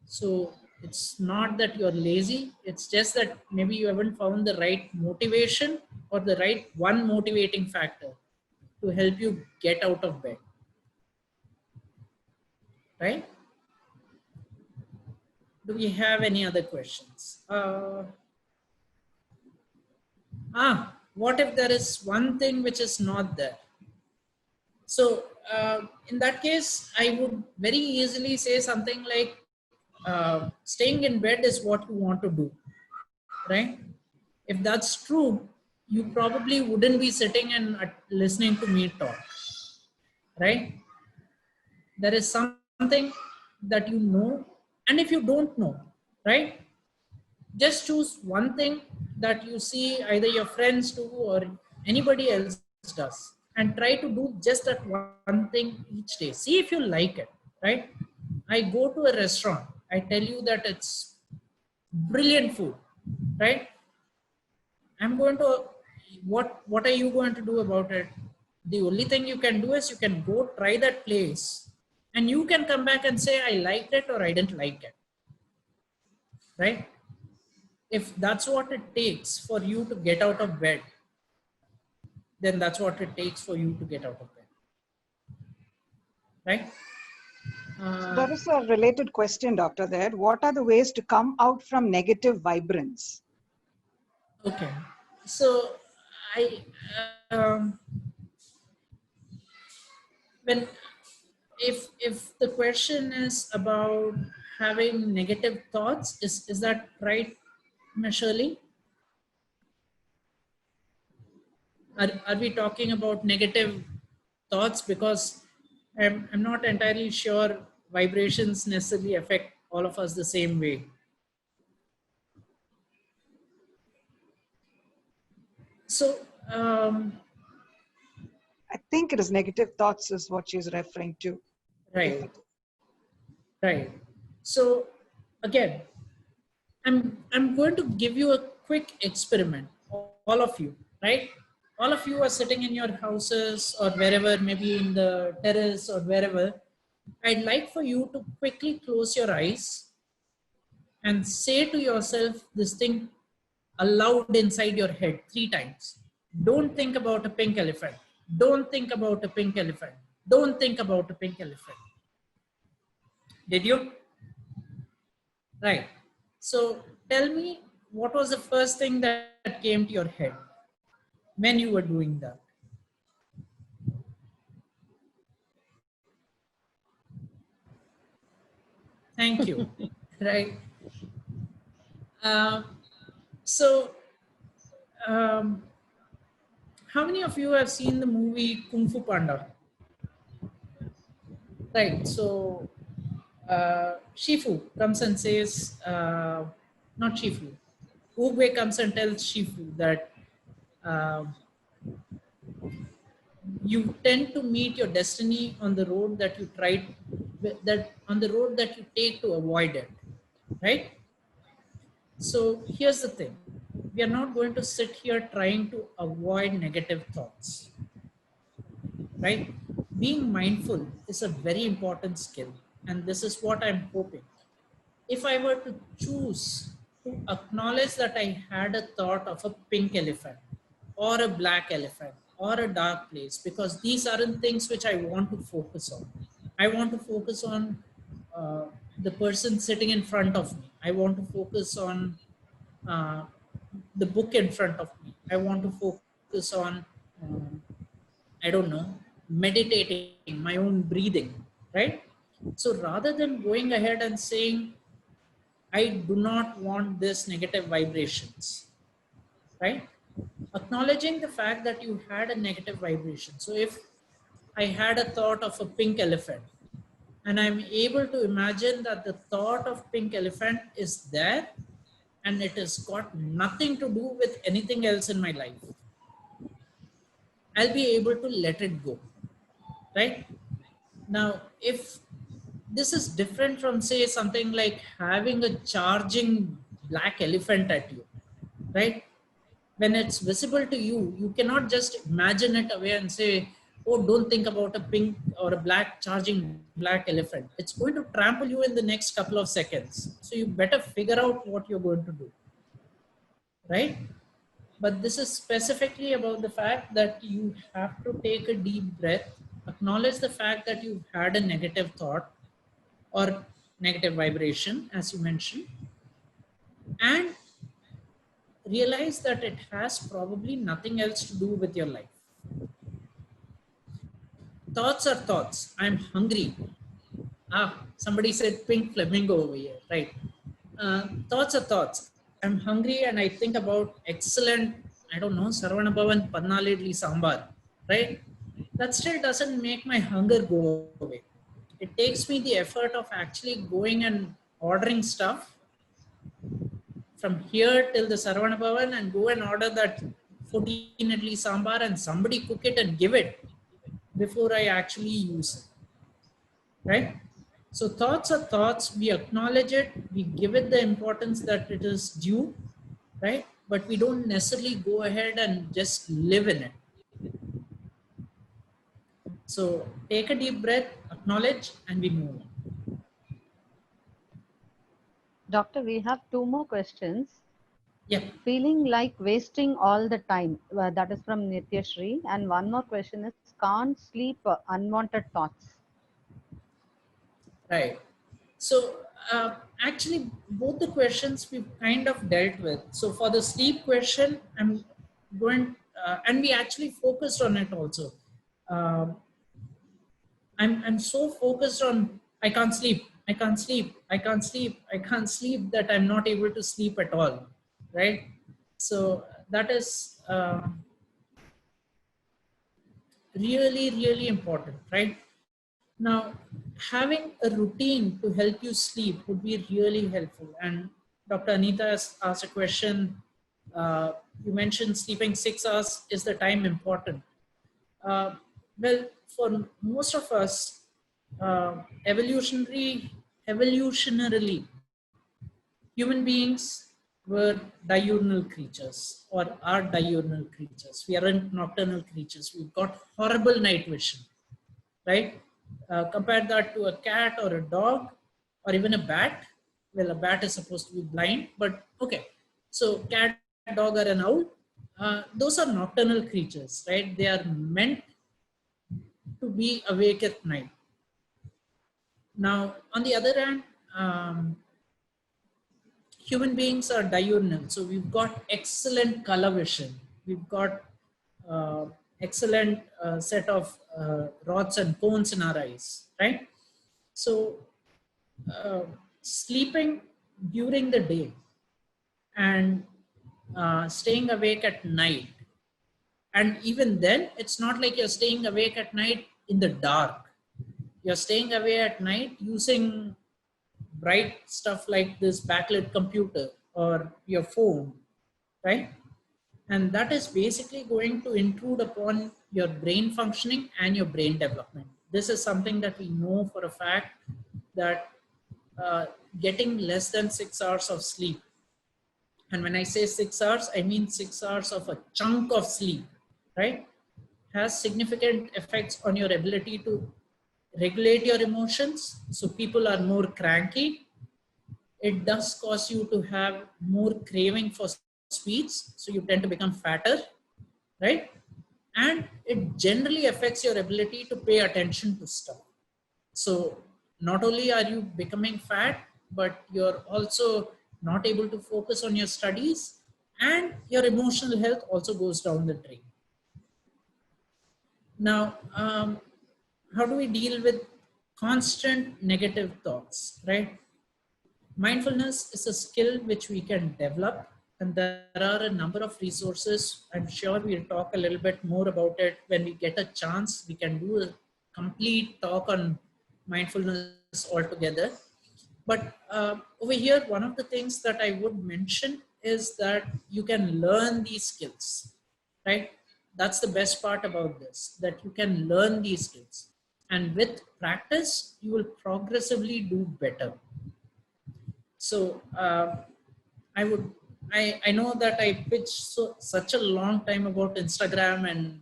S3: So it's not that you're lazy. It's just that maybe you haven't found the right motivation or the right one motivating factor to help you get out of bed. Right? Do we have any other questions? What if there is one thing which is not there? So in that case, I would very easily say something like, staying in bed is what you want to do, right? If that's true, you probably wouldn't be sitting and listening to me talk, right? There is something that you know, and if you don't know, right, just choose one thing that you see either your friends do or anybody else does, and try to do just that one thing each day. See if you like it, right? I go to a restaurant, I tell you that it's brilliant food, right? I'm going to, what are you going to do about it? The only thing you can do is you can go try that place and you can come back and say, I liked it or I didn't like it, right? If that's what it takes for you to get out of bed, then that's what it takes for you to get out of bed, right?
S1: There is a related question, Doctor, there. What are the ways to come out from negative vibrance?
S3: Okay. So when if the question is about having negative thoughts, is that right, Ms. Shirley? Are we talking about negative thoughts? Because I'm not entirely sure vibrations necessarily affect all of us the same way. So
S1: I think it is negative thoughts is what she's referring to.
S3: right, right. So again, I'm going to give you a quick experiment, all of you, right? All of you are sitting in your houses or wherever, maybe in the terrace or wherever. I'd like for you to quickly close your eyes and say to yourself this thing aloud inside your head 3 times. Don't think about a pink elephant. Don't think about a pink elephant. Don't think about a pink elephant. Did you? Right. So tell me, what was the first thing that came to your head when you were doing that? Thank you. Right. So, how many of you have seen the movie Kung Fu Panda? Right. So, Shifu comes and says, not Shifu, Oogway comes and tells Shifu that you tend to meet your destiny on the road that you tried, that on the road that you take to avoid it, right? So here's the thing. We are not going to sit here trying to avoid negative thoughts, right? Being mindful is a very important skill. And this is what I'm hoping. If I were to choose to acknowledge that I had a thought of a pink elephant or a black elephant or a dark place, because these aren't things which I want to focus on. I want to focus on the person sitting in front of me. I want to focus on uh, the book in front of me. I want to focus on, I don't know, meditating, my own breathing, right? So rather than going ahead and saying, I do not want this negative vibrations, right? Acknowledging the fact that you had a negative vibration. So if I had a thought of a pink elephant, and I'm able to imagine that the thought of pink elephant is there and it has got nothing to do with anything else in my life, I'll be able to let it go, right? Now, if this is different from, say, something like having a charging black elephant at you, right? When it's visible to you, you cannot just imagine it away and say, oh, don't think about a pink or a black charging black elephant. It's going to trample you in the next couple of seconds. So you better figure out what you're going to do, right? But this is specifically about the fact that you have to take a deep breath, acknowledge the fact that you've had a negative thought or negative vibration, as you mentioned, and realize that it has probably nothing else to do with your life. Thoughts are thoughts. I'm hungry. Somebody said pink flamingo over here, right? Thoughts are thoughts. I'm hungry and I think about excellent, I don't know, Sarvana Bhavan Pannal Idli Sambar, right? That still doesn't make my hunger go away. It takes me the effort of actually going and ordering stuff from here till the Sarvana Bhavan and go and order that 14 idli sambar and somebody cook it and give it before I actually use it, right? So thoughts are thoughts, we acknowledge it, we give it the importance that it is due, right? But we don't necessarily go ahead and just live in it. So take a deep breath, acknowledge, and we move on.
S2: Doctor, we have two more questions.
S3: Yeah.
S2: Feeling like wasting all the time. That is from Nityashri. And one more question is, can't sleep, unwanted thoughts.
S3: Right. So actually, both the questions we've kind of dealt with. So for the sleep question, I'm going, and we actually focused on it also. I'm so focused on I can't sleep, I can't sleep, I can't sleep, I can't sleep that I'm not able to sleep at all, right? So that is really important, right? Now, having a routine to help you sleep would be really helpful. And Dr. Anita has asked a question. You mentioned sleeping 6 hours. Is the time important? Well, for most of us, evolutionarily, human beings were diurnal creatures or are diurnal creatures. We aren't nocturnal creatures. We've got horrible night vision, right? Compare that to a cat or a dog or even a bat. Well, a bat is supposed to be blind, but okay. So cat, dog, or an owl, those are nocturnal creatures, right? They are meant to be awake at night. Now, on the other hand, human beings are diurnal. So we've got excellent color vision. We've got excellent set of rods and cones in our eyes, right? So sleeping during the day and staying awake at night, and even then it's not like you're staying awake at night in the dark. You're staying awake at night using bright stuff like this backlit computer or your phone, right? And that is basically going to intrude upon your brain functioning and your brain development. This is something that we know for a fact, that getting less than 6 hours of sleep, and when I say 6 hours, I mean 6 hours of a chunk of sleep, right, has significant effects on your ability to regulate your emotions. So people are more cranky. it does cause you to have more craving for sweets, so you tend to become fatter, right? And it generally affects your ability to pay attention to stuff. So not only are you becoming fat, but you're also not able to focus on your studies, and your emotional health also goes down the drain. Now, how do we deal with constant negative thoughts, right? Mindfulness is a skill which we can develop, and there are a number of resources. I'm sure we'll talk a little bit more about it when we get a chance. We can do a complete talk on mindfulness altogether. But over here, one of the things that I would mention is that you can learn these skills, right? That's the best part about this, that you can learn these skills. And with practice, you will progressively do better. So I know that I pitched such a long time about Instagram and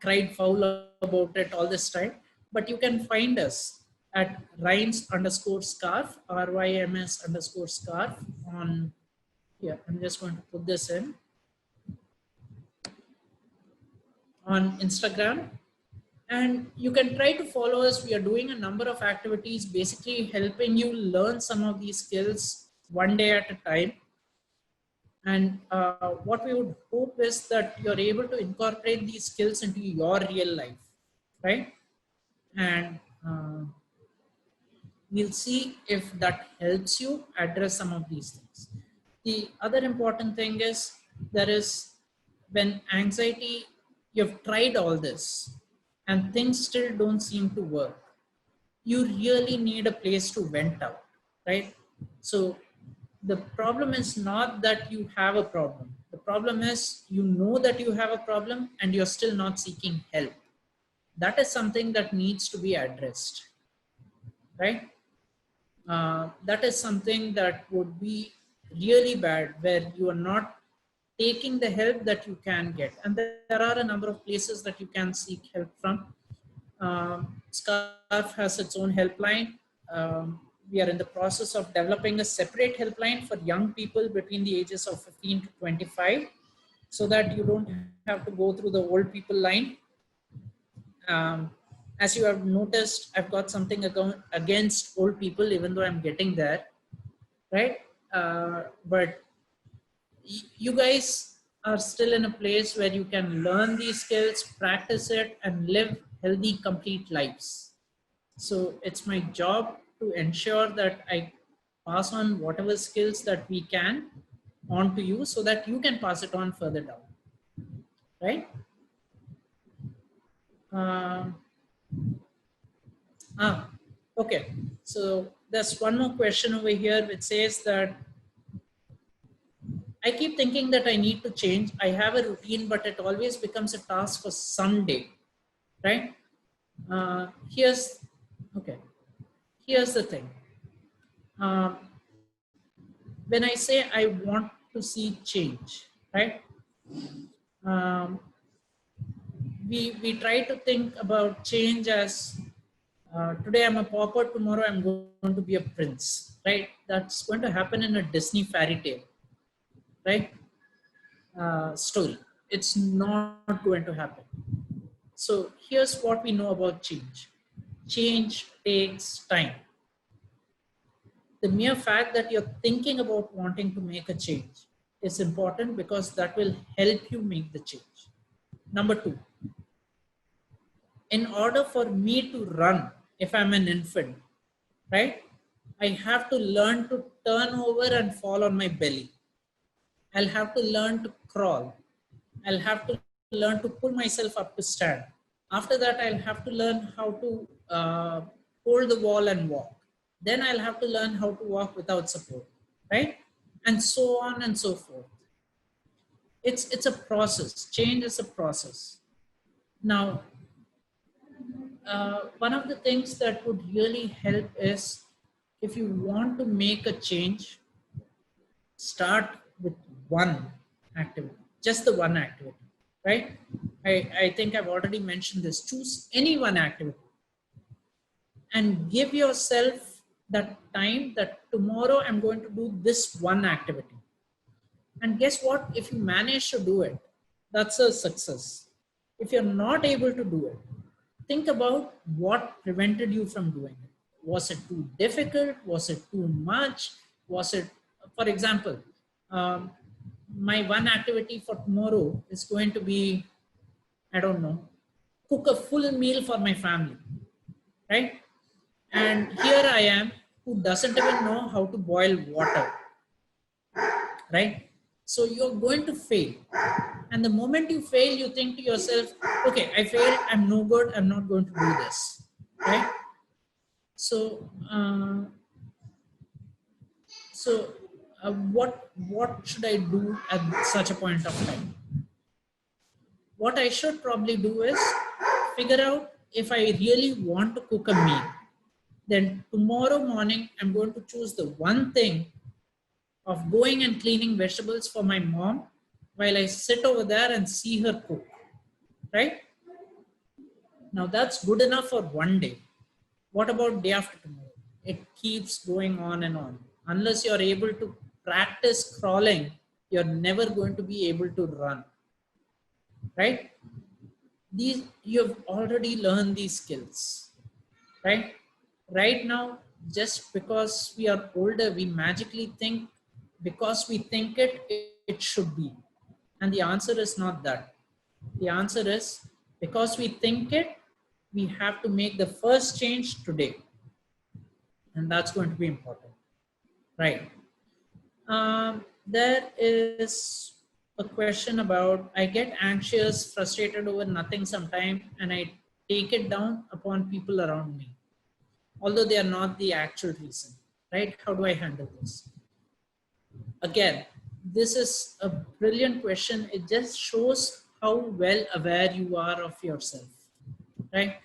S3: cried foul about it all this time, but you can find us at Ryms_scarf, RYMS_scarf on, yeah, I'm just going to put this in, on Instagram. And you can try to follow us. We are doing a number of activities, basically helping you learn some of these skills one day at a time. And what we would hope is that you're able to incorporate these skills into your real life, right? And we'll see if that helps you address some of these things. The other important thing is, there is, when anxiety, you've tried all this and things still don't seem to work, you really need a place to vent out, right? So the problem is not that you have a problem. The problem is you know that you have a problem and you're still not seeking help. That is something that needs to be addressed, right? That is something that would be really bad, where you are not taking the help that you can get. And there are a number of places that you can seek help from. SCARF has its own helpline. We are in the process of developing a separate helpline for young people between the ages of 15 to 25, so that you don't have to go through the old people line. As you have noticed, I've got something against old people, even though I'm getting there, right? But you guys are still in a place where you can learn these skills, practice it, and live healthy, complete lives. So it's my job to ensure that I pass on whatever skills that we can on to you, so that you can pass it on further down, right? Okay, so there's one more question over here which says that I keep thinking that I need to change. I have a routine, but it always becomes a task for someday, right? Here's the thing. When I say I want to see change, right? We try to think about change as, today I'm a pauper, tomorrow I'm going to be a prince, right? That's going to happen in a Disney fairy tale, right? Story. It's not going to happen. So here's what we know about change. Change takes time. The mere fact that you're thinking about wanting to make a change is important, because that will help you make the change. Number two, in order for me to run, if I'm an infant, right, I have to learn to turn over and fall on my belly. I'll have to learn to crawl. I'll have to learn to pull myself up to stand. After that, I'll have to learn how to hold the wall and walk. Then I'll have to learn how to walk without support, right? And so on and so forth. It's a process. Change is a process. Now, one of the things that would really help is, if you want to make a change, start with one activity, just the one activity, right? I think I've already mentioned this. Choose any one activity and give yourself that time that tomorrow I'm going to do this one activity. And guess what? If you manage to do it, that's a success. If you're not able to do it, think about what prevented you from doing it. Was it too difficult? Was it too much? Was it, for example, um, my one activity for tomorrow is going to be, I don't know, cook a full meal for my family, right? And here I am, who doesn't even know how to boil water, right? So you're going to fail. And the moment you fail, you think to yourself, okay, I failed, I'm no good, I'm not going to do this, right? So, what should I do at such a point of time? What I should probably do is figure out if I really want to cook a meal. Then tomorrow morning, I'm going to choose the one thing of going and cleaning vegetables for my mom while I sit over there and see her cook, right? Now that's good enough for one day. What about day after tomorrow? It keeps going on and on. Unless you're able to practice crawling, you're never going to be able to run, right? You've already learned these skills, right? Right now, just because we are older, we magically think, because we think it should be. And the answer is not that. The answer is, because we think it, we have to make the first change today. And that's going to be important, right? There is a question about, I get anxious, frustrated over nothing sometime, and I take it down upon people around me, although they are not the actual reason, right? How do I handle this? Again, this is a brilliant question. It just shows how well aware you are of yourself, right?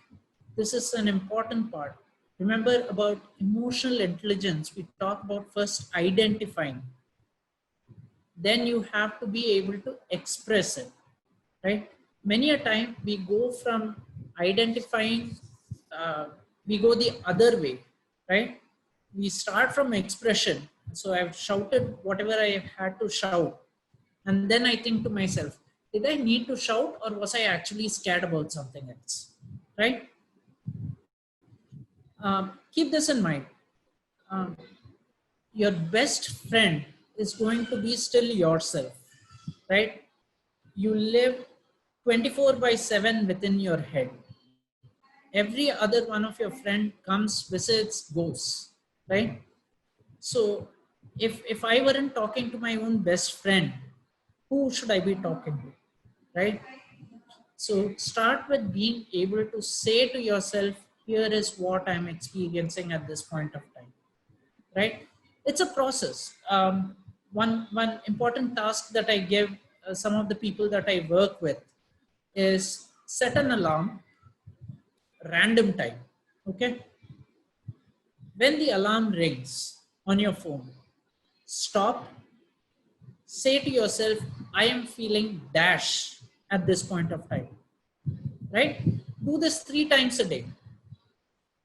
S3: This is an important part. Remember about emotional intelligence, we talk about first identifying. Then you have to be able to express it, right? Many a time we go from identifying, we go the other way, right? We start from expression. So I've shouted whatever I had to shout. And then I think to myself, did I need to shout, or was I actually scared about something else, right? Keep this in mind. Your best friend is going to be still yourself, right? You live 24/7 within your head. Every other one of your friend comes, visits, goes, right? So if I weren't talking to my own best friend, who should I be talking to, right? So start with being able to say to yourself, here is what I'm experiencing at this point of time, right? It's a process. One important task that I give some of the people that I work with is set an alarm, random time, okay? When the alarm rings on your phone, stop, say to yourself, I am feeling dash at this point of time, right? Do this 3 times a day.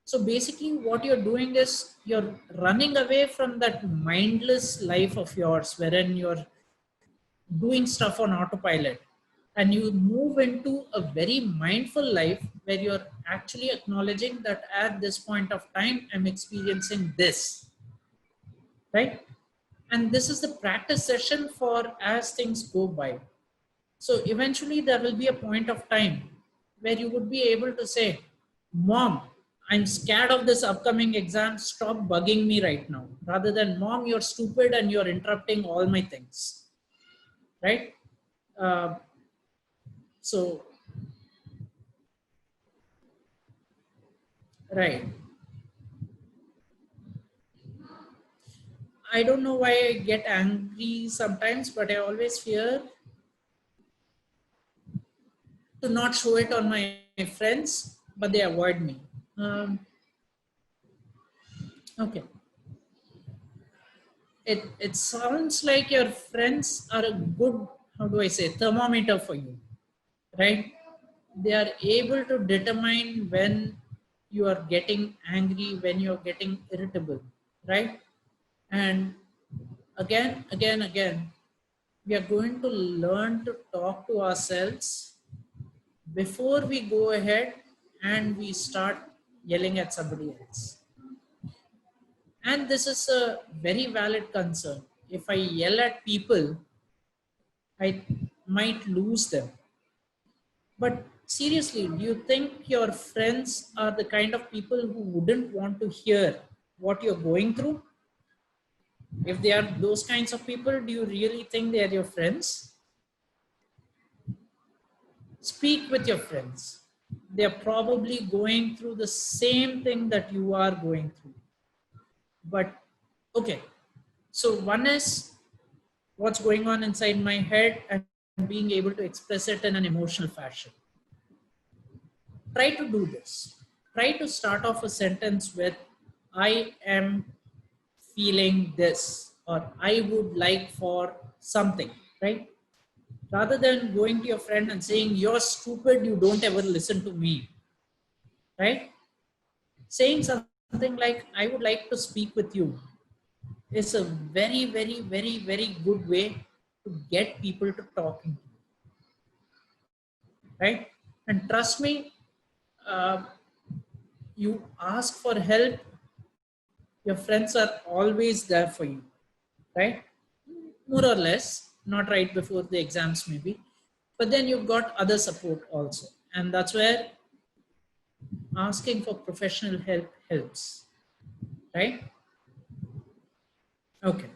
S3: So basically what you're doing is you're running away from that mindless life of yours wherein you're doing stuff on autopilot, and you move into a very mindful life where you're actually acknowledging that at this point of time, I'm experiencing this, right? And this is the practice session for as things go by. So eventually there will be a point of time where you would be able to say, Mom, I'm scared of this upcoming exam. Stop bugging me right now. Rather than, Mom, you're stupid and you're interrupting all my things, right? Right. I don't know why I get angry sometimes, but I always fear to not show it on my friends, but they avoid me. Okay. It sounds like your friends are a good, how do I say, thermometer for you, right? They are able to determine when you are getting angry, when you're getting irritable, right? And again, we are going to learn to talk to ourselves before we go ahead and we start yelling at somebody else. And this is a very valid concern. If I yell at people, I might lose them. But seriously, do you think your friends are the kind of people who wouldn't want to hear what you're going through? If they are those kinds of people, do you really think they are your friends? Speak with your friends. They're probably going through the same thing that you are going through. But okay, so one is what's going on inside my head and being able to express it in an emotional fashion. Try to do this. Try to start off a sentence with, I am feeling this, or I would like for something, right? Rather than going to your friend and saying, you're stupid, you don't ever listen to me, right? Saying something like, I would like to speak with you is a very good way to get people to talking to you, right? And trust me, uh, you ask for help, your friends are always there for you, right? More or less, not right before the exams maybe, but then you've got other support also. And that's where asking for professional help helps, right? Okay.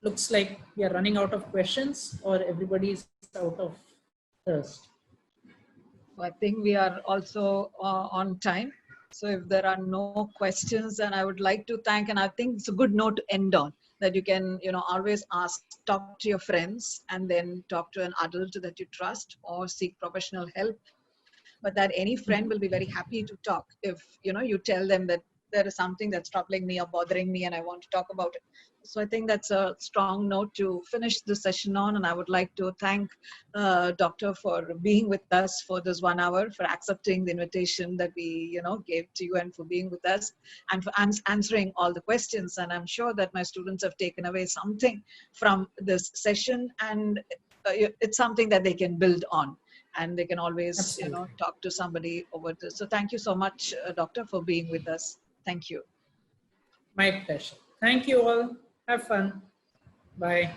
S3: Looks like we are running out of questions or everybody is out of thirst.
S1: I think we are also on time. So if there are no questions, then I would like to thank, and I think it's a good note to end on, that you can, always ask, talk to your friends, and then talk to an adult that you trust or seek professional help. But that any friend will be very happy to talk if, you tell them that there is something that's troubling me or bothering me and I want to talk about it. So I think that's a strong note to finish the session on. And I would like to thank Doctor for being with us for this 1 hour, for accepting the invitation that we, gave to you, and for being with us and for answering all the questions. And I'm sure that my students have taken away something from this session, and it's something that they can build on. And they can always,
S3: Absolutely.
S1: talk to somebody over this. So thank you so much, Doctor, for being with us. Thank you.
S3: My pleasure. Thank you all. Have fun. Bye.